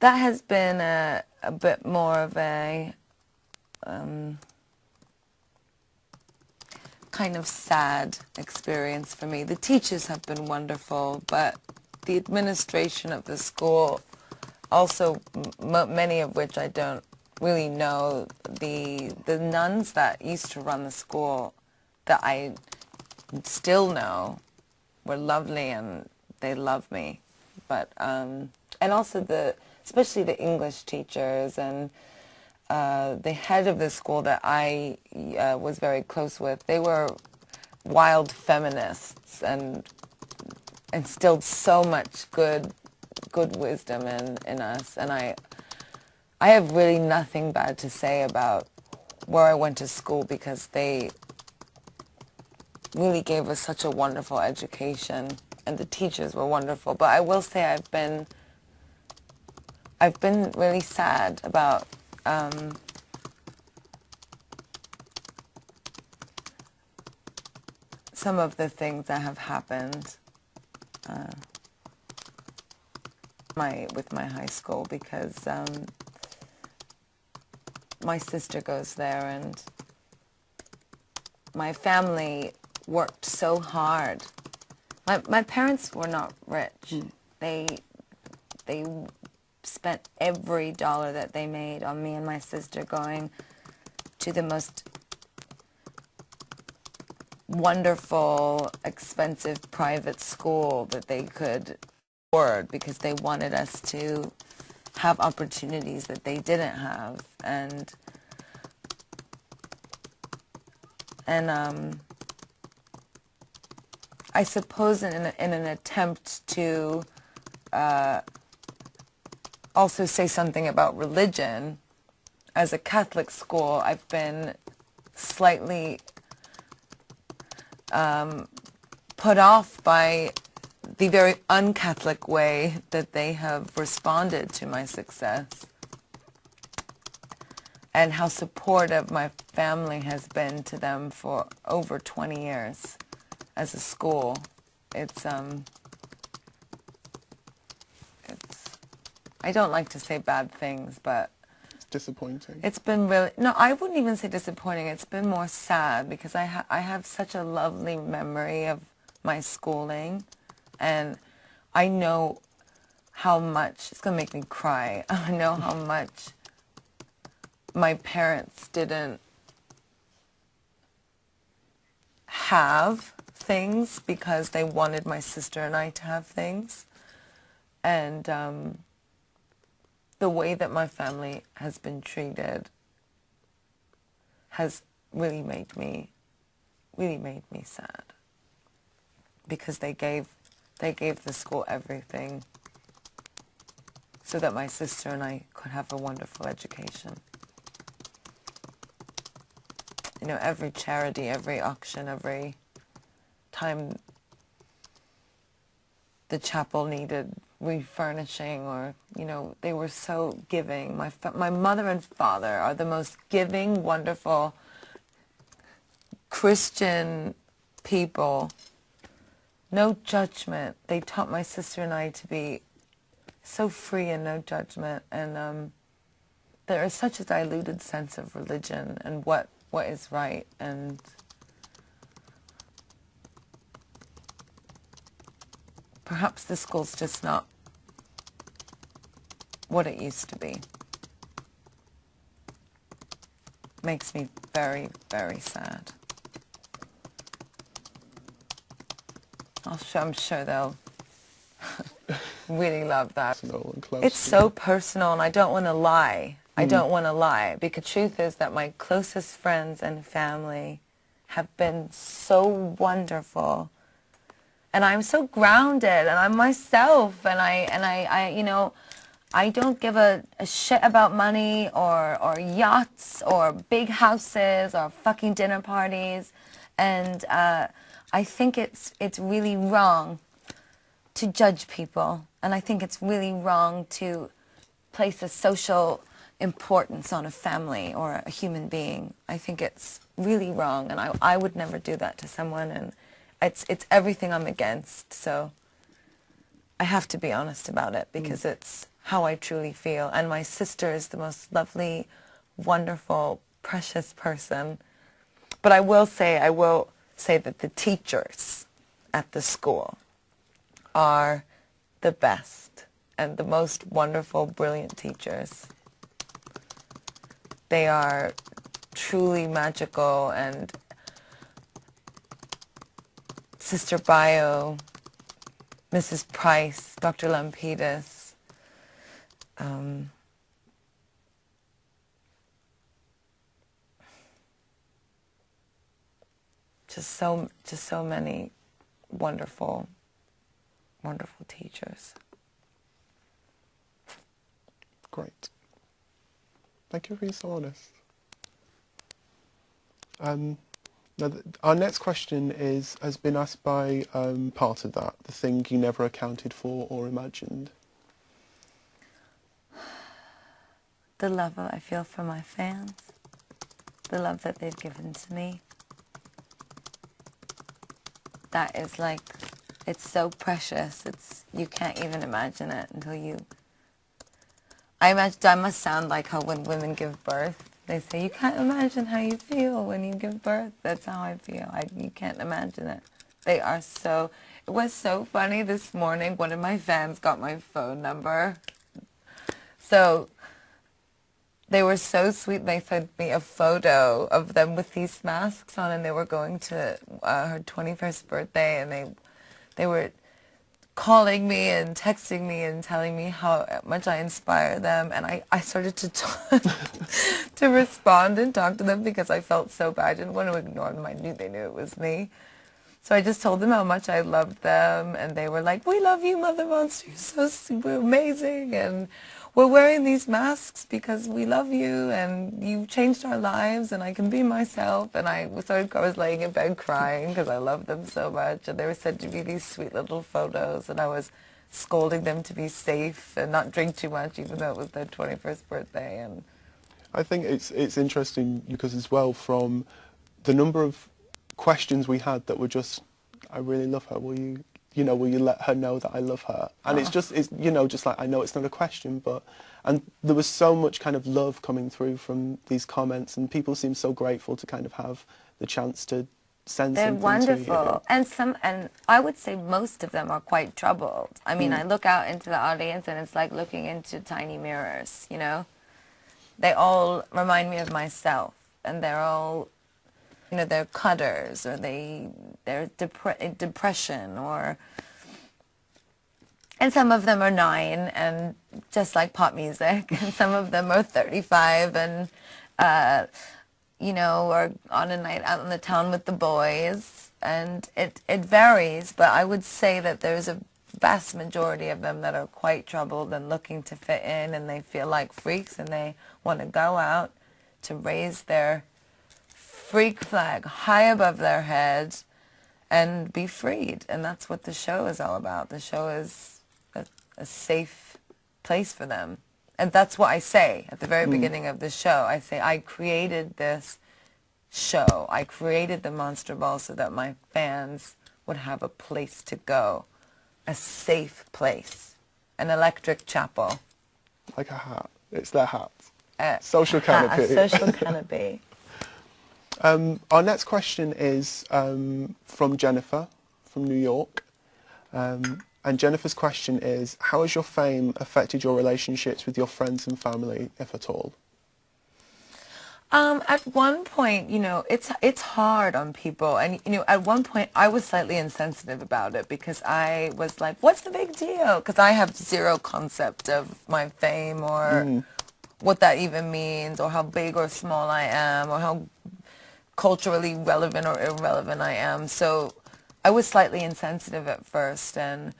That has been a bit more of a kind of sad experience for me. The teachers have been wonderful, but the administration of the school, also many of which I don't really know, the nuns that used to run the school that I still know were lovely and they love me, but and also especially the English teachers and the head of the school that I was very close with. They were wild feminists and instilled so much good wisdom in us, and I have really nothing bad to say about where I went to school because they really gave us such a wonderful education, and the teachers were wonderful. But I will say I've been really sad about some of the things that have happened with my high school, because my sister goes there, and my family worked so hard. My parents were not rich. They spent every dollar that they made on me and my sister going to the most wonderful, expensive private school that they could afford, because they wanted us to have opportunities that they didn't have. And I suppose in an attempt to also say something about religion, as a Catholic school, I've been slightly put off by the very un-Catholic way that they have responded to my success, and how supportive my family has been to them for over 20 years as a school. It's I don't like to say bad things, but it's disappointing. It's been really, no, I wouldn't even say disappointing. It's been more sad, because I have such a lovely memory of my schooling, and I know how much, it's going to make me cry, I know how much my parents didn't have things because they wanted my sister and I to have things. And the way that my family has been treated has really made me sad, because they gave the school everything so that my sister and I could have a wonderful education. You know, every charity, every auction, every time the chapel needed refurnishing, or, you know, they were so giving. My mother and father are the most giving, wonderful Christian people. No judgment. They taught my sister and I to be so free and no judgment. And there is such a diluted sense of religion and what is right. And perhaps the school's just not what it used to be. Makes me very, very sad. I'm sure they'll really love that. It's so personal, and I don't want to lie. I don't want to lie, because the truth is that my closest friends and family have been so wonderful. And I'm so grounded, and I'm myself, and I you know, I don't give a shit about money or yachts or big houses or fucking dinner parties. And I think it's really wrong to judge people, and I think it's really wrong to place a social importance on a family or a human being. I think it's really wrong, and I would never do that to someone, and it's everything I'm against. So I have to be honest about it, because it's how I truly feel. And my sister is the most lovely, wonderful, precious person. But I will say that the teachers at the school are the best and the most wonderful, brilliant teachers. They are truly magical, and Sister Bio, Mrs. Price, Dr. Lampetus, just so many wonderful, wonderful teachers. Great. Thank you for being so honest. Now, our next question has been asked by part of that, the thing you never accounted for or imagined. The love I feel for my fans, the love that they've given to me. That is like, it's so precious. You can't even imagine it until you. I must sound like how when women give birth, they say, you can't imagine how you feel when you give birth. That's how I feel. You can't imagine it. They are so, it was so funny this morning. One of my fans got my phone number. So they were so sweet. They sent me a photo of them with these masks on, and they were going to her 21st birthday, and they were calling me and texting me and telling me how much I inspire them. And I started to to respond and talk to them because I felt so bad. I didn't want to ignore them. I knew they knew it was me. So I just told them how much I loved them, and they were like, we love you, Mother Monster. You're so super amazing, and we're wearing these masks because we love you, and you've changed our lives, and I can be myself. And I was laying in bed crying because I love them so much, and they were sending me these sweet little photos, and I was scolding them to be safe and not drink too much, even though it was their 21st birthday. And I think it's interesting because as well, from the number of questions we had that were just, I really love her, will you let her know that I love her? And it's just like, I know it's not a question, and there was so much kind of love coming through from these comments, and people seem so grateful to kind of have the chance to send they're something wonderful. to you. And I would say most of them are quite troubled. I mean, I look out into the audience, and it's like looking into tiny mirrors, They all remind me of myself, and they're all, they're cutters, or they're depression, and some of them are 9 and just like pop music, and some of them are 35 and, are on a night out in the town with the boys, and it varies, but I would say that there's a vast majority of them that are quite troubled and looking to fit in, and they feel like freaks, and they want to go out to raise their freak flag high above their head and be freed. And that's what the show is all about. The show is a safe place for them. And that's what I say at the very beginning of the show. I say, I created this show. I created the Monster Ball so that my fans would have a place to go, a safe place, an electric chapel. Like a hat. It's their hat. Social canopy. A social canopy. Our next question is from Jennifer from New York. And Jennifer's question is, how has your fame affected your relationships with your friends and family, if at all? At one point, it's hard on people. And, at one point I was slightly insensitive about it because I was like, what's the big deal? Because I have zero concept of my fame or what that even means, or how big or small I am, or how culturally relevant or irrelevant I am. So I was slightly insensitive at first, and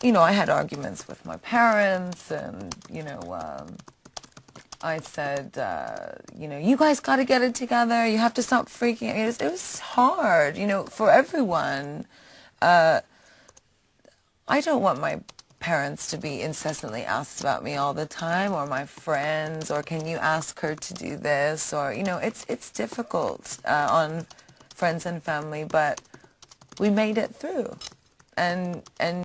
I had arguments with my parents, and I said, you guys got to get it together. You have to stop freaking. It was hard, for everyone. I don't want my parents to be incessantly asked about me all the time, or my friends, or can you ask her to do this, or it's difficult on friends and family, but we made it through, and